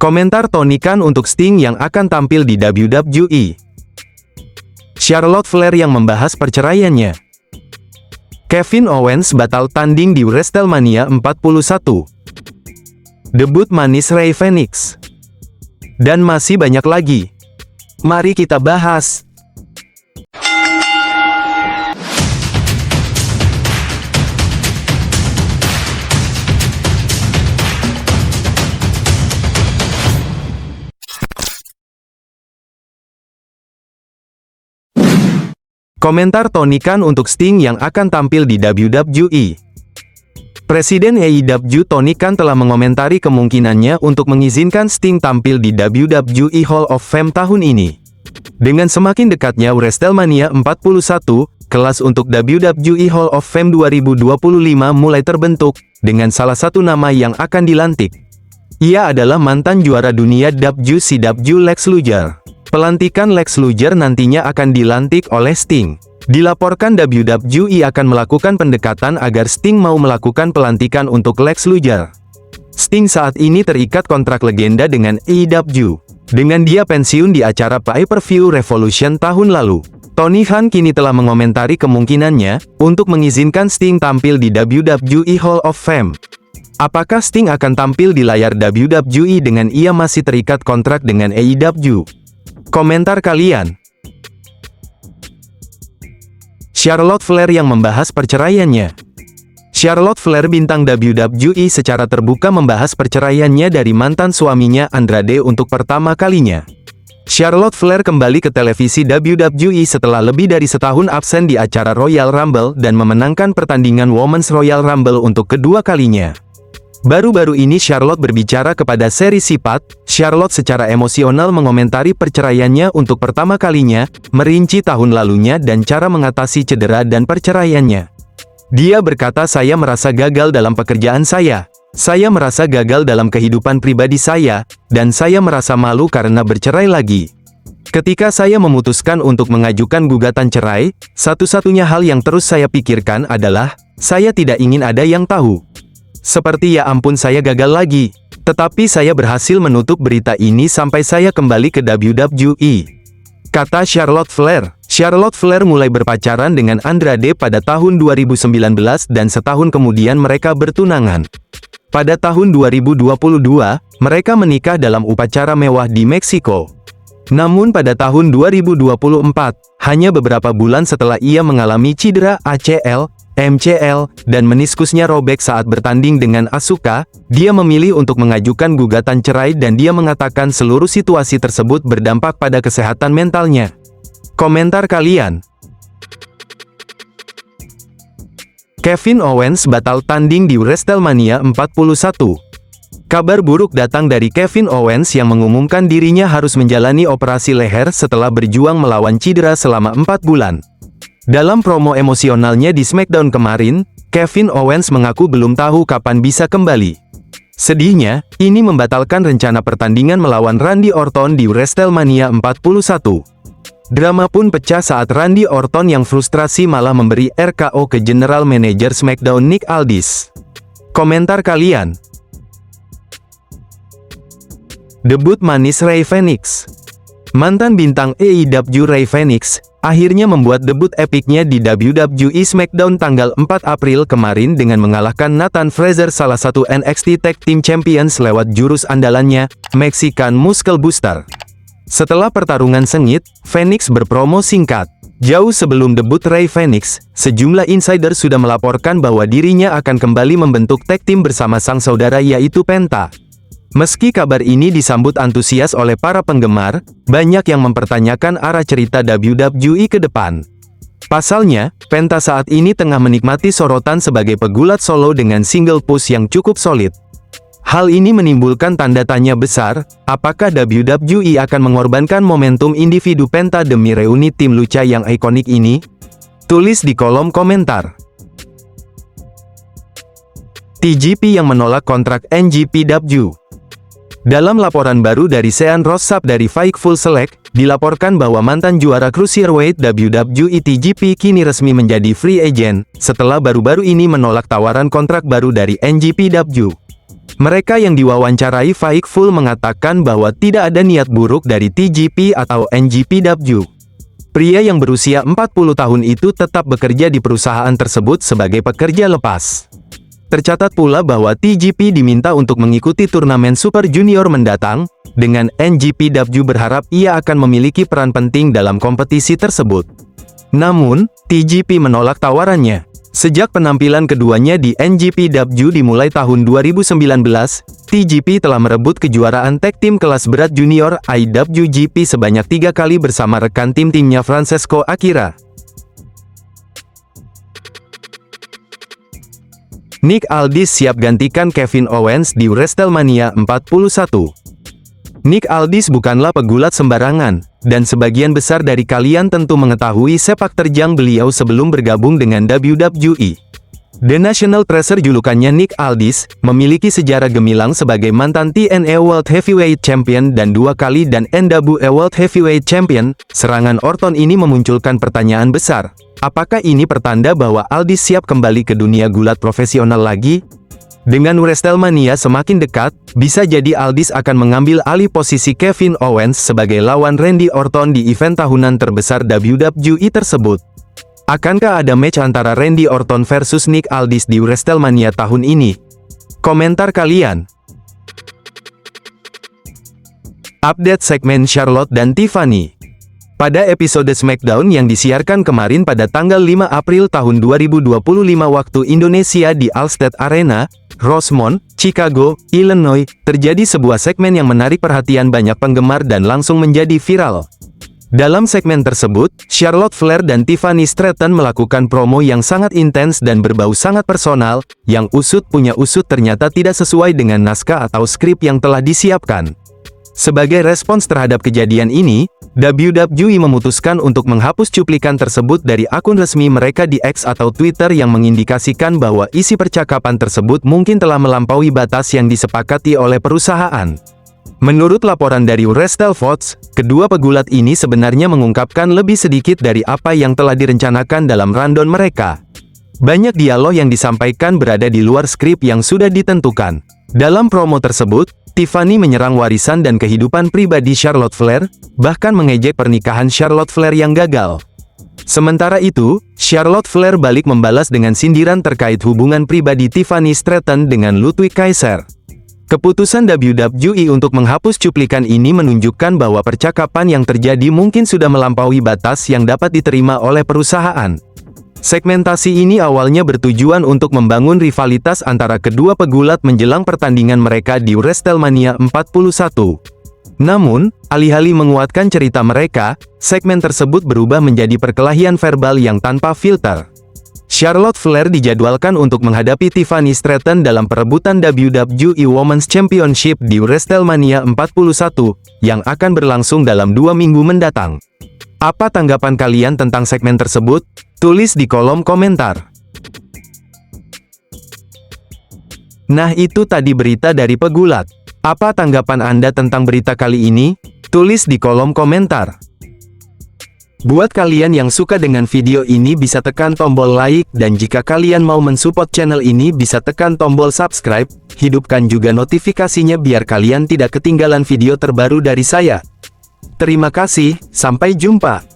Komentar Tony Khan untuk Sting yang akan tampil di WWE. Charlotte Flair yang membahas perceraiannya. Kevin Owens batal tanding di WrestleMania 41. Debut manis Rey Fenix. Dan masih banyak lagi. Mari kita bahas. Komentar Tony Khan untuk Sting yang akan tampil di WWE. Presiden AEW Tony Khan telah mengomentari kemungkinannya untuk mengizinkan Sting tampil di WWE Hall of Fame tahun ini. Dengan semakin dekatnya WrestleMania 41, kelas untuk WWE Hall of Fame 2025 mulai terbentuk, dengan salah satu nama yang akan dilantik. Ia adalah mantan juara dunia WCW Lex Luger. Pelantikan Lex Luger nantinya akan dilantik oleh Sting. Dilaporkan WWE akan melakukan pendekatan agar Sting mau melakukan pelantikan untuk Lex Luger. Sting saat ini terikat kontrak legenda dengan AEW. Dengan dia pensiun di acara Pay-Per-View Revolution tahun lalu, Tony Khan kini telah mengomentari kemungkinannya untuk mengizinkan Sting tampil di WWE Hall of Fame. Apakah Sting akan tampil di layar WWE dengan ia masih terikat kontrak dengan AEW? Komentar kalian. Charlotte Flair yang membahas perceraiannya. Charlotte Flair bintang WWE secara terbuka membahas perceraiannya dari mantan suaminya Andrade untuk pertama kalinya. Charlotte Flair kembali ke televisi WWE setelah lebih dari setahun absen di acara Royal Rumble dan memenangkan pertandingan Women's Royal Rumble untuk kedua kalinya. Baru-baru ini Charlotte berbicara kepada seri Sipat. Charlotte secara emosional mengomentari perceraiannya untuk pertama kalinya, merinci tahun lalunya dan cara mengatasi cedera dan perceraiannya. Dia berkata, "Saya merasa gagal dalam pekerjaan saya merasa gagal dalam kehidupan pribadi saya, dan saya merasa malu karena bercerai lagi. Ketika saya memutuskan untuk mengajukan gugatan cerai, satu-satunya hal yang terus saya pikirkan adalah, saya tidak ingin ada yang tahu. Seperti ya ampun saya gagal lagi. Tetapi saya berhasil menutup berita ini sampai saya kembali ke WWE." Kata Charlotte Flair. Charlotte Flair mulai berpacaran dengan Andrade pada tahun 2019 dan setahun kemudian mereka bertunangan. Pada tahun 2022, mereka menikah dalam upacara mewah di Meksiko. Namun pada tahun 2024, hanya beberapa bulan setelah ia mengalami cedera ACL, MCL, dan meniskusnya robek saat bertanding dengan Asuka, dia memilih untuk mengajukan gugatan cerai dan dia mengatakan seluruh situasi tersebut berdampak pada kesehatan mentalnya. Komentar kalian. Kevin Owens batal tanding di WrestleMania 41. Kabar buruk datang dari Kevin Owens yang mengumumkan dirinya harus menjalani operasi leher setelah berjuang melawan cedera selama 4 bulan. Dalam promo emosionalnya di SmackDown kemarin, Kevin Owens mengaku belum tahu kapan bisa kembali. Sedihnya, ini membatalkan rencana pertandingan melawan Randy Orton di WrestleMania 41. Drama pun pecah saat Randy Orton yang frustrasi malah memberi RKO ke General Manager SmackDown Nick Aldis. Komentar kalian. Debut manis Rey Fenix. Mantan bintang AEW Rey Fenix akhirnya membuat debut epiknya di WWE SmackDown tanggal 4 April kemarin dengan mengalahkan Nathan Frazer, salah satu NXT Tag Team Champions, lewat jurus andalannya, Mexican Muscle Buster. Setelah pertarungan sengit, Fenix berpromo singkat. Jauh sebelum debut Rey Fenix, sejumlah insider sudah melaporkan bahwa dirinya akan kembali membentuk tag team bersama sang saudara yaitu Penta. Meski kabar ini disambut antusias oleh para penggemar, banyak yang mempertanyakan arah cerita WWE ke depan. Pasalnya, Penta saat ini tengah menikmati sorotan sebagai pegulat solo dengan single push yang cukup solid. Hal ini menimbulkan tanda tanya besar, apakah WWE akan mengorbankan momentum individu Penta demi reuni tim lucha yang ikonik ini? Tulis di kolom komentar. TJP yang menolak kontrak NJPW. Dalam laporan baru dari Sean Ross Sapp dari Fightful Select, dilaporkan bahwa mantan juara Cruiserweight WWE TJP kini resmi menjadi free agent, setelah baru-baru ini menolak tawaran kontrak baru dari NJPW. Mereka yang diwawancarai Fightful mengatakan bahwa tidak ada niat buruk dari TGP atau NGPW. Pria yang berusia 40 tahun itu tetap bekerja di perusahaan tersebut sebagai pekerja lepas. Tercatat pula bahwa TGP diminta untuk mengikuti turnamen Super Junior mendatang, dengan NGPW berharap ia akan memiliki peran penting dalam kompetisi tersebut. Namun, TGP menolak tawarannya. Sejak penampilan keduanya di NGPW dimulai tahun 2019, TGP telah merebut kejuaraan tag team kelas berat junior IWGP sebanyak 3 kali bersama rekan tim-timnya Francesco Akira. Nick Aldis siap gantikan Kevin Owens di WrestleMania 41. Nick Aldis bukanlah pegulat sembarangan, dan sebagian besar dari kalian tentu mengetahui sepak terjang beliau sebelum bergabung dengan WWE. The National Treasure julukannya Nick Aldis, memiliki sejarah gemilang sebagai mantan TNA World Heavyweight Champion dan 2 kali dan NWA World Heavyweight Champion. Serangan Orton ini memunculkan pertanyaan besar. Apakah ini pertanda bahwa Aldis siap kembali ke dunia gulat profesional lagi? Dengan WrestleMania semakin dekat, bisa jadi Aldis akan mengambil alih posisi Kevin Owens sebagai lawan Randy Orton di event tahunan terbesar WWE tersebut. Akankah ada match antara Randy Orton versus Nick Aldis di WrestleMania tahun ini? Komentar kalian. Update segmen Charlotte dan Tiffany. Pada episode SmackDown yang disiarkan kemarin pada tanggal 5 April tahun 2025 waktu Indonesia di Allstate Arena, Rosemont, Chicago, Illinois, terjadi sebuah segmen yang menarik perhatian banyak penggemar dan langsung menjadi viral. Dalam segmen tersebut, Charlotte Flair dan Tiffany Stratton melakukan promo yang sangat intens dan berbau sangat personal, yang usut punya usut ternyata tidak sesuai dengan naskah atau skrip yang telah disiapkan. Sebagai respons terhadap kejadian ini, WWE memutuskan untuk menghapus cuplikan tersebut dari akun resmi mereka di X atau Twitter yang mengindikasikan bahwa isi percakapan tersebut mungkin telah melampaui batas yang disepakati oleh perusahaan. Menurut laporan dari WrestleVotes, kedua pegulat ini sebenarnya mengungkapkan lebih sedikit dari apa yang telah direncanakan dalam rundown mereka. Banyak dialog yang disampaikan berada di luar skrip yang sudah ditentukan. Dalam promo tersebut, Tiffany menyerang warisan dan kehidupan pribadi Charlotte Flair, bahkan mengejek pernikahan Charlotte Flair yang gagal. Sementara itu, Charlotte Flair balik membalas dengan sindiran terkait hubungan pribadi Tiffany Stratton dengan Ludwig Kaiser. Keputusan WWE untuk menghapus cuplikan ini menunjukkan bahwa percakapan yang terjadi mungkin sudah melampaui batas yang dapat diterima oleh perusahaan. Segmentasi ini awalnya bertujuan untuk membangun rivalitas antara kedua pegulat menjelang pertandingan mereka di WrestleMania 41. Namun, alih-alih menguatkan cerita mereka, segmen tersebut berubah menjadi perkelahian verbal yang tanpa filter. Charlotte Flair dijadwalkan untuk menghadapi Tiffany Stratton dalam perebutan WWE Women's Championship di WrestleMania 41, yang akan berlangsung dalam 2 minggu mendatang. Apa tanggapan kalian tentang segmen tersebut? Tulis di kolom komentar. Nah, itu tadi berita dari pegulat. Apa tanggapan Anda tentang berita kali ini? Tulis di kolom komentar. Buat kalian yang suka dengan video ini bisa tekan tombol like, dan jika kalian mau mensupport channel ini bisa tekan tombol subscribe, hidupkan juga notifikasinya biar kalian tidak ketinggalan video terbaru dari saya. Terima kasih, sampai jumpa.